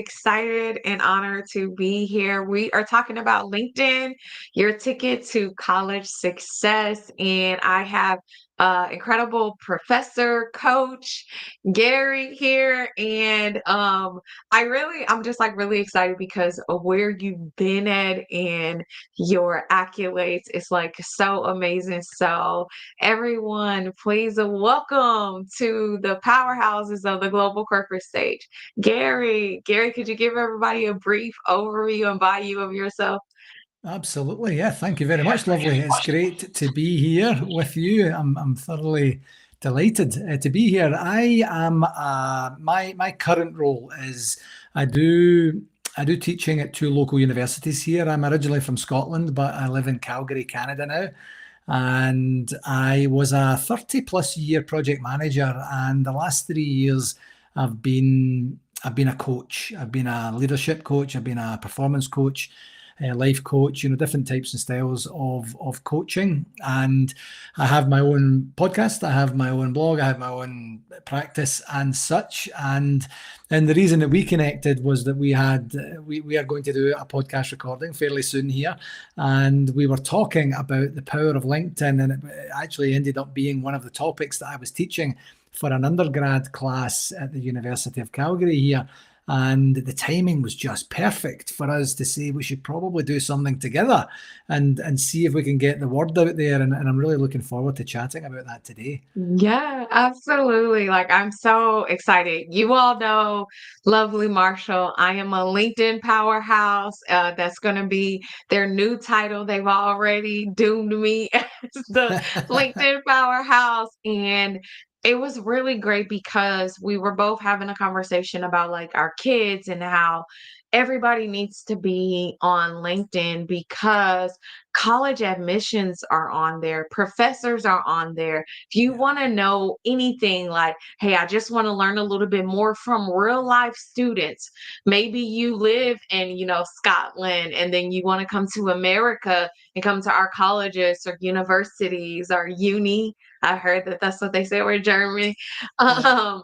excited and honored to be here. We are talking about LinkedIn, your ticket to college success. And I have incredible professor, coach Gary here. And I'm just like really excited because of where you've been at and your accolades. It's like so amazing. So, everyone, please welcome to the powerhouses of the global corporate stage. Gary, could you give everybody a brief overview and bio of yourself? Absolutely. Yeah. Thank you very much. Lovely. It's great to be here with you. I'm thoroughly delighted to be here. I am my current role is I do I do teaching at two local universities here. I'm originally from Scotland, but I live in Calgary, Canada now. And I was a 30 plus year project manager, and the last 3 years I've been a coach. I've been a leadership coach. I've been a performance coach, a life coach. Different types and styles of coaching. And I have my own podcast. I have my own blog. I have my own practice and such. And the reason that we connected was that we are going to do a podcast recording fairly soon here, and we were talking about the power of LinkedIn, and it actually ended up being one of the topics that I was teaching for an undergrad class at the University of Calgary here. And the timing was just perfect for us to say we should probably do something together and see if we can get the word out there. And I'm really looking forward to chatting about that today. Yeah, absolutely. Like, I'm so excited. You all know Lovely Marshall. I am a LinkedIn powerhouse. That's going to be their new title. They've already doomed me as the LinkedIn powerhouse. And it was really great because we were both having a conversation about like our kids and how everybody needs to be on LinkedIn because college admissions are on there, professors are on there. If you Yeah. want to know anything like, hey, I just want to learn a little bit more from real life students. Maybe you live in, Scotland and then you want to come to America and come to our colleges or universities or uni. I heard that that's what they say we're German. Yeah. Um,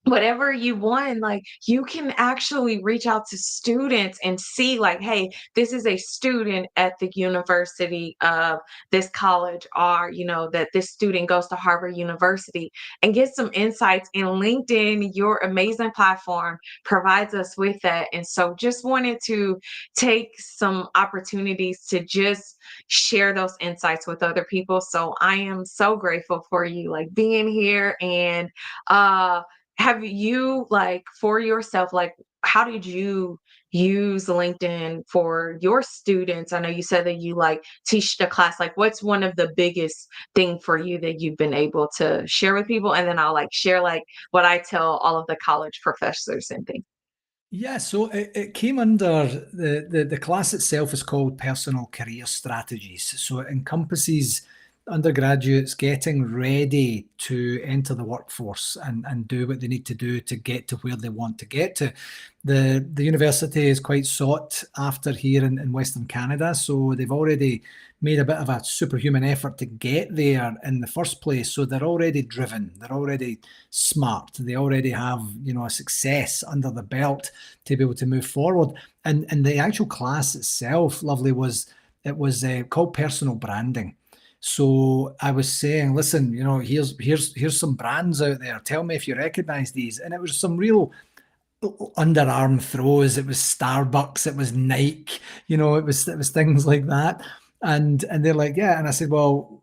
whatever you want, like you can actually reach out to students and see like, hey, this is a student at the university of this college, or that this student goes to Harvard University, and get some insights. In LinkedIn, your amazing platform provides us with that. And so just wanted to take some opportunities to just share those insights with other people. So I am so grateful for you like being here. And have you, like, for yourself, like, how did you use LinkedIn for your students? I know you said that you like teach the class. Like, what's one of the biggest thing for you that you've been able to share with people? And then I'll like share like what I tell all of the college professors and things. Yeah, so it came under the class itself is called Personal Career Strategies. So it encompasses undergraduates getting ready to enter the workforce and do what they need to do to get to where they want to get to. The university is quite sought after here in Western Canada, so they've already made a bit of a superhuman effort to get there in the first place. So they're already driven, they're already smart, they already have a success under the belt to be able to move forward. And the actual class itself, Lovely, was called personal branding. So I was saying, listen, here's some brands out there. Tell me if you recognize these. And it was some real underarm throws. It was Starbucks. It was Nike. It was things like that. And they're like, yeah. And I said, well,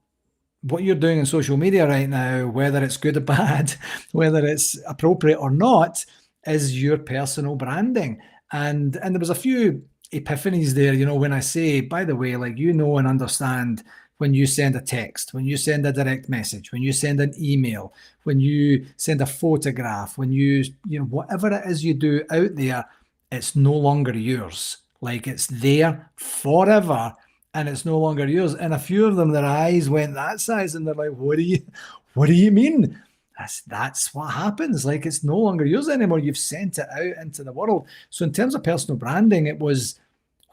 what you're doing in social media right now, whether it's good or bad, whether it's appropriate or not, is your personal branding. And there was a few epiphanies there, when I say, by the way, like, and understand when you send a text, when you send a direct message, when you send an email, when you send a photograph, when whatever it is you do out there, it's no longer yours. Like, it's there forever and it's no longer yours. And a few of them, their eyes went that size and they're like, what do you mean? That's what happens. Like, it's no longer yours anymore. You've sent it out into the world. So in terms of personal branding, it was,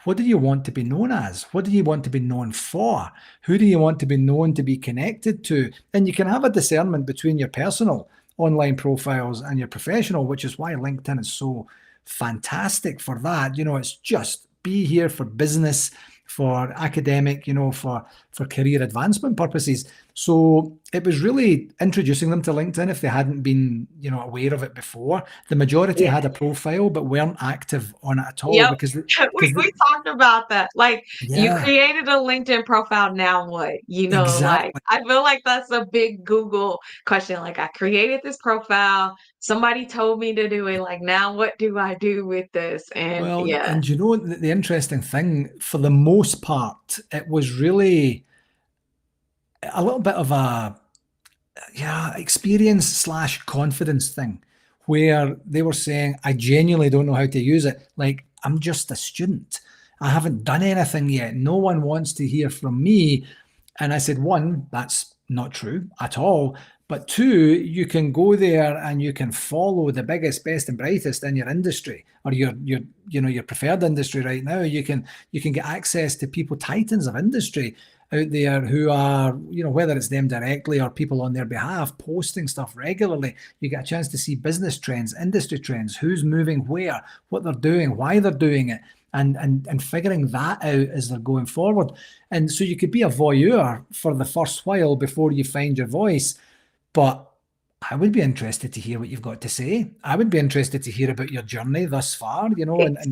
what do you want to be known as? What do you want to be known for? Who do you want to be known to be connected to? And you can have a discernment between your personal online profiles and your professional, which is why LinkedIn is so fantastic for that. It's just be here for business, for academic, for career advancement purposes. So it was really introducing them to LinkedIn if they hadn't been, aware of it before. The majority Yeah. had a profile but weren't active on it at all Yep. because We because we talked about that. Like, you yeah, created a LinkedIn profile, now what? Like, exactly. I feel like that's a big Google question. Like, I created this profile, somebody told me to do it, like, now what do I do with this? And Well, yeah. and the interesting thing, for the most part, it was really a little bit of a experience slash confidence thing where they were saying, I genuinely don't know how to use it. Like, I'm just a student. I haven't done anything yet. No one wants to hear from me. And I said, one, that's not true at all. But two, you can go there and you can follow the biggest, best, and brightest in your industry or your preferred industry right now. You can get access to people, titans of industry out there who are, whether it's them directly or people on their behalf posting stuff regularly. You get a chance to see business trends, industry trends, who's moving where, what they're doing, why they're doing it, and figuring that out as they're going forward. And so you could be a voyeur for the first while before you find your voice. But I would be interested to hear what you've got to say. I would be interested to hear about your journey thus far, and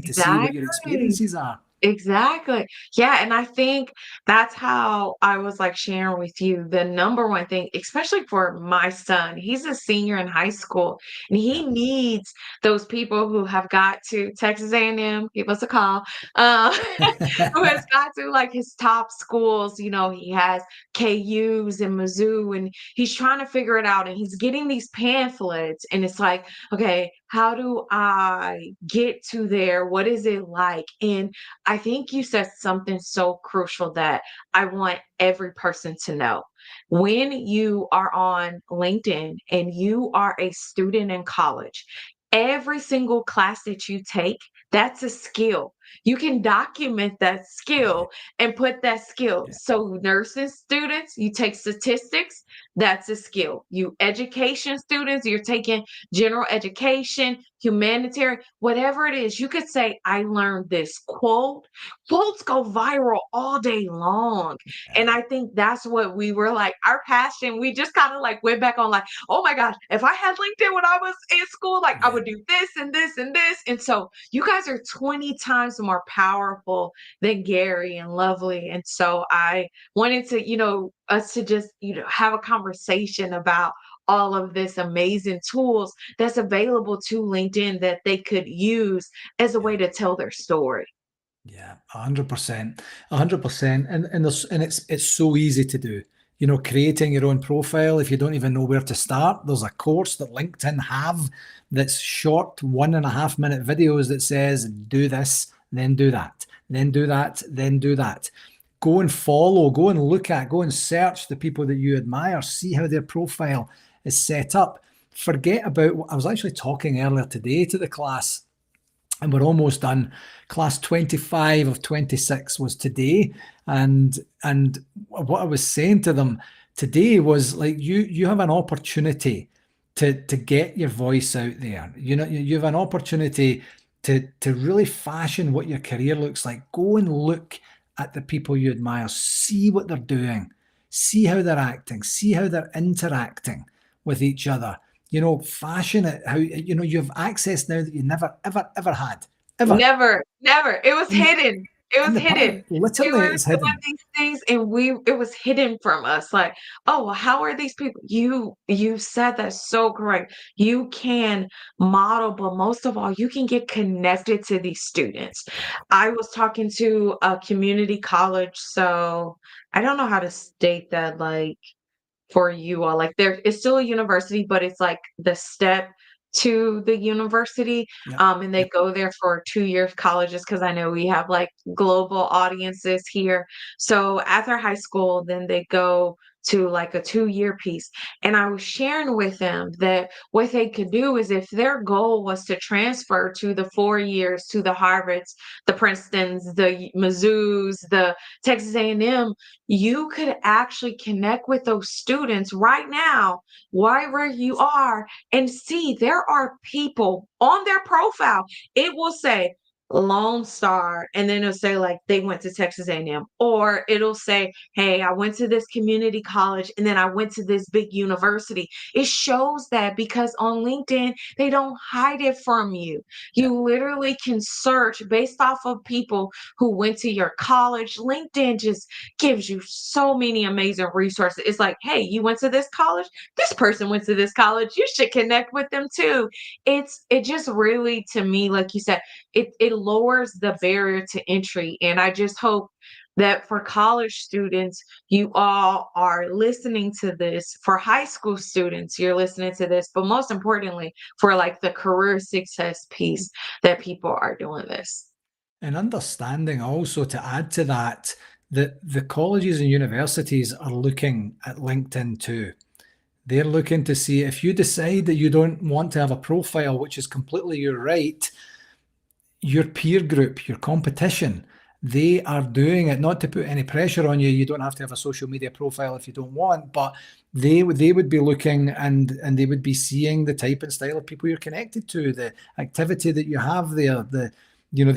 to see what your Exactly. experiences are. Exactly. Yeah, and I think that's how I was, like, sharing with you the number one thing, especially for my son. He's a senior in high school, and Yeah. he needs those people who have got to Texas A&M, give us a call, who has got to, like, his top schools. He has KUs and Mizzou, and he's trying to figure it out, and he's getting these pamphlets, and it's like, "Okay, how do I get to there? What is it like?" And I think you said something so crucial that I want every person to know. When you are on LinkedIn and you are a student in college, every single class that you take, that's a skill. You can document that Yeah. skill and put that skill. Yeah. So, nursing students, you take statistics, that's a skill. You education students, you're taking general education, humanitarian, whatever it is, you could say, I learned this quote. Quotes go viral all day long. And Yeah. I think that's what we were like, our passion, we just kind of like went back on like, oh my gosh, if I had LinkedIn when I was in school, like I Yeah. would do this and this and this. And so you guys are 20 times more powerful than Gary and Lovely. And so I wanted to, us to just, have a conversation about all of this amazing tools that's available to LinkedIn that they could use as a way Yeah. to tell their story. Yeah, 100%, 100%, and it's so easy to do. Creating your own profile if you don't even know where to start. There's a course that LinkedIn have that's short 1.5 minute videos that says do this, then do that, then do that, then do that. Go and follow, go and look at, go and search the people that you admire, see how their profile is set up. Forget about I was actually talking earlier today to the class and we're almost done. Class 25 of 26 was today, and what I was saying to them today was like you have an opportunity to get your voice out there. You have an opportunity to really fashion what your career looks like. Go and look at the people you admire, see what they're doing, see how they're acting, see how they're interacting with each other. Fashion it how you have access now that you never ever ever had ever Never, never. It was in hidden. It in was the past. hidden. We Literally, were it's doing hidden. these things and it was hidden from us. Like, oh, well, how are these people? You said that so correct. You can model, but most of all, you can get connected to these students. Yeah, I was talking to a community college, so I don't know how to state that, like, for you all. Like, there it's still a university, but it's like the step to the university. yeah, And yeah, they go there for 2 year colleges because I know we have like global audiences here. So after high school, then they go to like a 2-year piece. And I was sharing with them that what they could do is if their goal was to transfer to the 4 years to the Harvards, the Princetons, the Mizzous, the Texas A&M, you could actually connect with those students right now, wherever you are, and see there are people on their profile. It will say Lone Star, and then it'll say like they went to Texas A&M, or it'll say, "Hey, I went to this community college, and then I went to this big university." It shows that because on LinkedIn they don't hide it from you. Yeah. You literally can search based off of people who went to your college. LinkedIn just gives you so many amazing resources. It's like, "Hey, you went to this college? This person went to this college. You should connect with them too." It just really, to me, like you said, it lowers the barrier to entry. And I just hope that for college students, you all are listening to this. For high school students, you're listening to this, but most importantly, for like the career success piece, that people are doing this. And understanding also, to add to that, that the colleges and universities are looking at LinkedIn too. They're looking to see if you decide that you don't want to have a profile, which is completely your right, your peer group, your competition, they are doing it, not to put any pressure on you. You don't have to have a social media profile if you don't want, but they would be looking, and they would be seeing the type and style of people you're connected to, the activity that you have there, the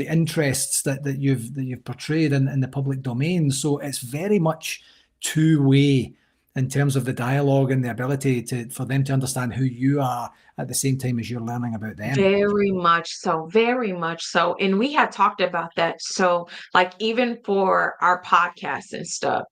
interests that you've portrayed in the public domain. So it's very much two-way in terms of the dialogue and the ability for them to understand who you are at the same time as you're learning about them. Very much so, very much so. And we had talked about that. So, like, even for our podcasts and stuff,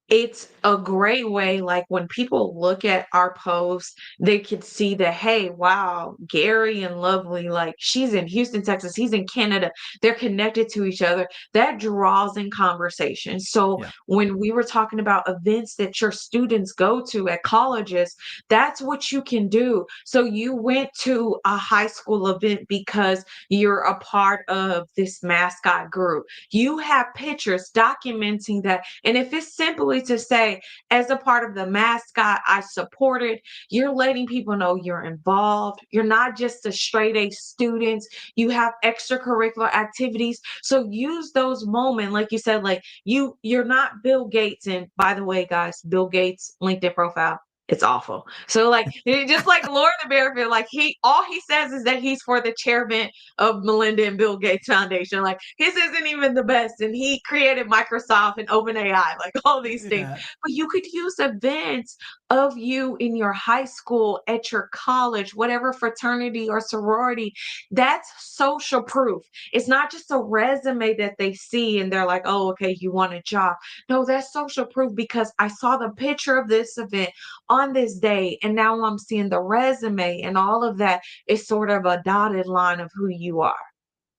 it's a great way, like, when people look at our posts, they could see that, "Hey, wow, Gary and Lovely, like, she's in Houston, Texas, he's in Canada. They're connected to each other." That draws in conversation. So, Yeah. when we were talking about events that your students go to at colleges, that's what you can do. So, you went to a high school event because you're a part of this mascot group. You have pictures documenting that. And if it's simply to say, as a part of the mascot, I supported, you're letting people know you're involved. You're not just a straight A student. You have extracurricular activities. So use those moments, like you said, like you're not Bill Gates. And by the way, guys, Bill Gates LinkedIn profile, it's awful. So like just like Lord of the Bearfield, like he all he says is that he's for the chairman of Melinda and Bill Gates Foundation. Like his isn't even the best, and he created Microsoft and OpenAI, like all these things. Yeah. But you could use events of you in your high school, at your college, whatever fraternity or sorority. That's social proof. It's not just a resume that they see and they're like, "Oh, okay, you want a job." No, that's social proof because I saw the picture of this event on this day, and now I'm seeing the resume, and all of that is sort of a dotted line of who you are.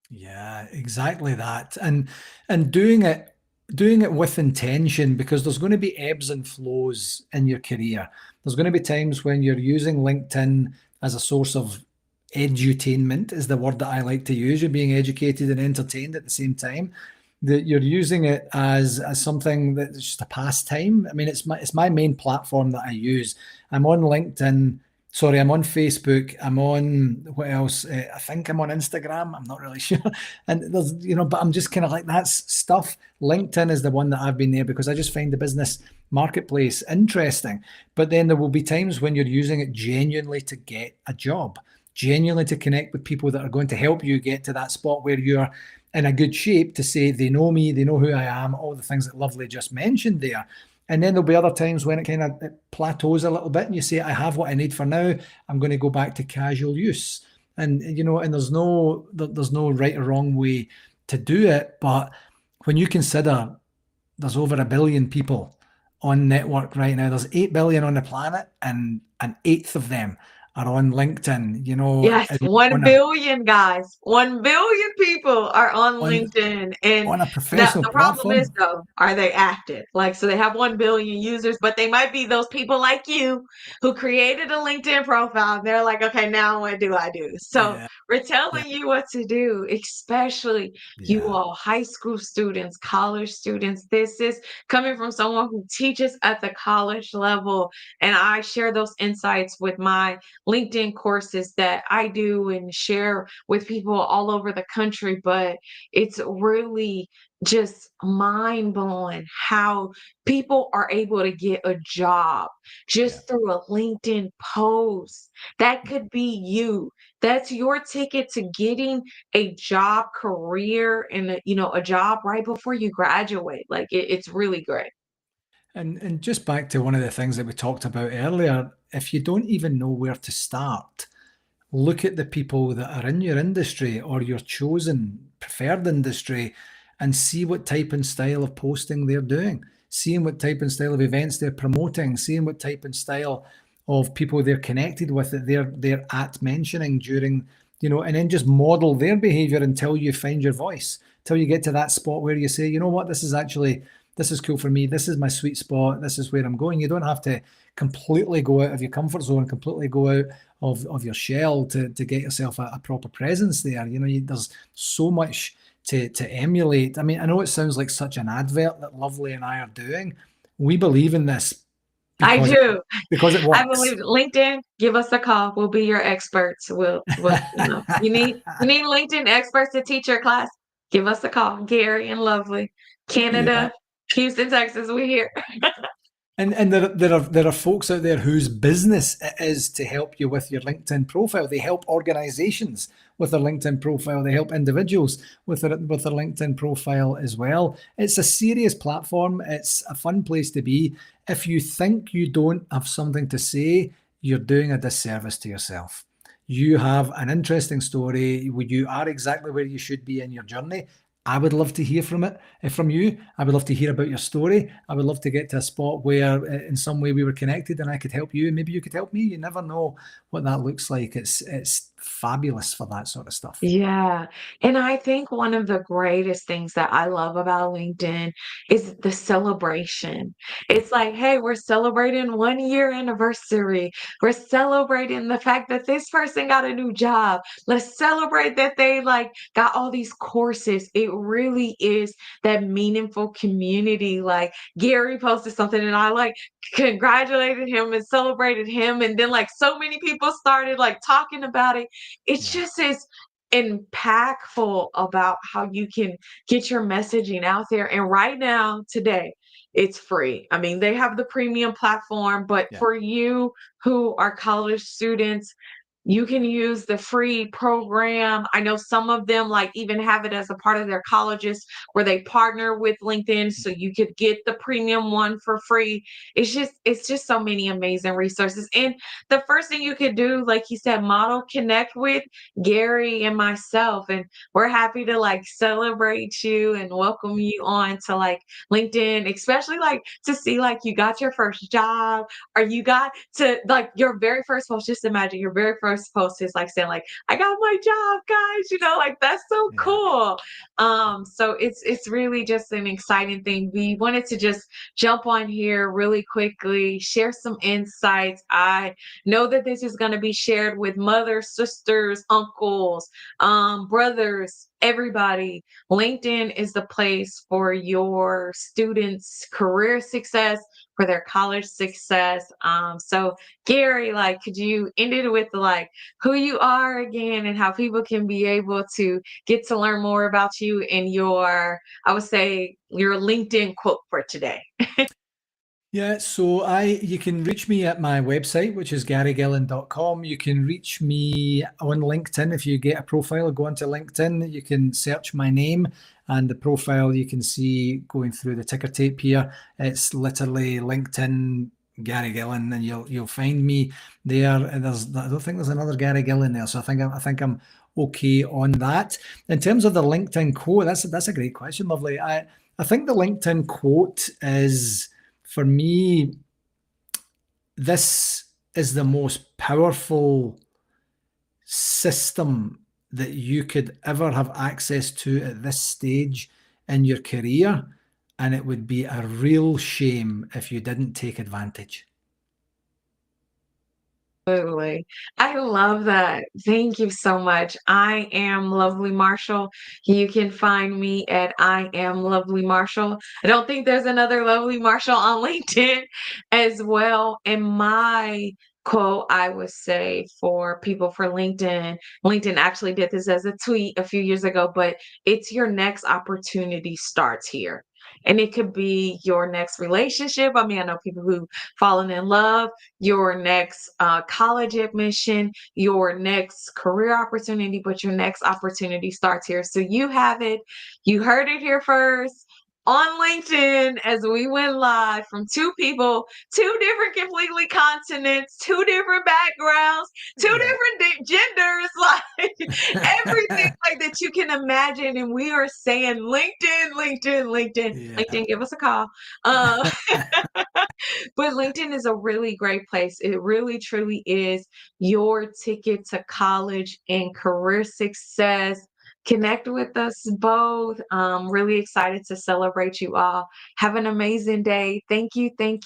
Yeah, exactly that. And doing it with intention, because there's going to be ebbs and flows in your career. There's going to be times when you're using LinkedIn as a source of edutainment, is the word that I like to use. You're being educated and entertained at the same time. That you're using it as something that's just a pastime. I mean, it's my main platform that I use. I'm on LinkedIn. Sorry, I'm on Facebook. I'm on what else? I think I'm on Instagram. I'm not really sure. And but I'm just kind of like, that's stuff. LinkedIn is the one that I've been there because I just find the business marketplace interesting. But then there will be times when you're using it genuinely to get a job, genuinely to connect with people that are going to help you get to that spot where you're in a good shape to say they know me, they know who I am, all the things that Lovely just mentioned there. And then there'll be other times when it plateaus a little bit and you say, I have what I need for now. I'm going to go back to casual use. And there's no right or wrong way to do it. But when you consider there's over 1 billion people on network right now, there's 8 billion on the planet, and an eighth of them are on LinkedIn, you know, Yes, and 1 billion guys. 1 billion people are on on LinkedIn. And on a the, professional the problem is platform. though, are they active? Like, so they have 1 billion users, but they might be those people like you who created a LinkedIn profile. They're like, okay, now what do I do? So Yeah, we're yeah, telling you what to do, especially you yeah, all, high school students, college students. This is coming from someone who teaches at the college level. And I share those insights with my LinkedIn courses that I do and share with people all over the country. But it's really just mind blowing how people are able to get a job yeah. just through a LinkedIn post. That could be you. That's your ticket to getting a job career and a job right before you graduate. Like it's really great. And just back to one of the things that we talked about earlier, if you don't even know where to start, look at the people that are in your industry or your chosen preferred industry and see what type and style of posting they're doing, seeing what type and style of events they're promoting, seeing what type and style of people they're connected with that they're at mentioning during, you know, and then just model their behavior until you find your voice, till you get to that spot where you say, you know what, this is cool for me, this is my sweet spot, this is where I'm going. You don't have to completely go out of your comfort zone, completely go out of your shell to get yourself a proper presence there. You know, there's so much to emulate. I mean, I know it sounds like such an advert that Lovely and I are doing. We believe in this I because do. because it I believe works. LinkedIn, give us a call. We'll be your experts. You need LinkedIn experts to teach your class. Give us a call. Gary and Lovely. Yeah. Canada, Houston, Texas, we here. And there are folks out there whose business it is to help you with your LinkedIn profile. They help organizations with their LinkedIn profile. They help individuals with their LinkedIn profile as well. It's a serious platform. It's a fun place to be. If you think you don't have something to say, you're doing a disservice to yourself. You have an interesting story. You are exactly where you should be in your journey. I would love to hear from you. I would love to hear about your story. I would love to get to a spot where, in some way, we were connected and I could help you, and maybe you could help me. You never know what that looks like. It's fabulous for that sort of stuff. Yeah. And I think one of the greatest things that I love about LinkedIn is the celebration. Yeah, It's like, hey, we're celebrating 1 year anniversary. We're celebrating the fact that this person got a new job. Let's celebrate that they like got all these courses. It really is that meaningful community. Like Gary posted something and I like congratulated him and celebrated him. And then like so many people started like talking about it. It's yeah, just is impactful about how you can get your messaging out there. And right now, today, it's free. I mean, they have the premium platform, but yeah. for you who are college students, you can use the free program. I know some of them like even have it as a part of their colleges where they partner with LinkedIn so you could get the premium one for free. It's just so many amazing resources. And the first thing you could do, like you said, model connect with Gary and myself. And we're happy to like celebrate you and welcome you on to like LinkedIn, especially like to see like you got your first job or you got to like your very first post. Just imagine your very first post is like saying like, I got my job, guys, like that's so Yeah. cool. So it's really just an exciting thing. We wanted to just jump on here really quickly, share some insights. I know that this is going to be shared with mothers, sisters, uncles, brothers, everybody. LinkedIn is the place for your students' career success, for their college success. So Gary, like, could you end it with like who you are again and how people can be able to get to learn more about you and I would say, your LinkedIn quote for today? Yeah, so you can reach me at my website, which is garygillen.com. You can reach me on LinkedIn. If you get a profile, go onto LinkedIn, you can search my name and the profile you can see going through the ticker tape here. It's literally LinkedIn Gary Gillen, and you'll find me there. And I don't think there's another Gary Gillen there, so I think I'm okay on that. In terms of the LinkedIn quote, that's a great question, lovely. I think the LinkedIn quote is, for me, this is the most powerful system that you could ever have access to at this stage in your career. And it would be a real shame if you didn't take advantage. Absolutely. I love that. Thank you so much. I am Lovely Marshall. You can find me at I am Lovely Marshall. I don't think there's another Lovely Marshall on LinkedIn as well. And my quote I would say for people for LinkedIn actually did this as a tweet a few years ago, but it's your next opportunity starts here. And it could be your next relationship. I mean, I know people who've fallen in love, your next college admission, your next career opportunity, but your next opportunity starts here. So you have it. You heard it here first on LinkedIn as we went live from two people, two different completely continents, two different backgrounds, two Yeah. different genders, like everything like that you can imagine. And we are saying LinkedIn, LinkedIn, LinkedIn, Yeah. LinkedIn, give us a call. Uh, but LinkedIn is a really great place. It really truly is your ticket to college and career success. Connect with us both. Really excited to celebrate you all. Have an amazing day. Thank you. Thank you.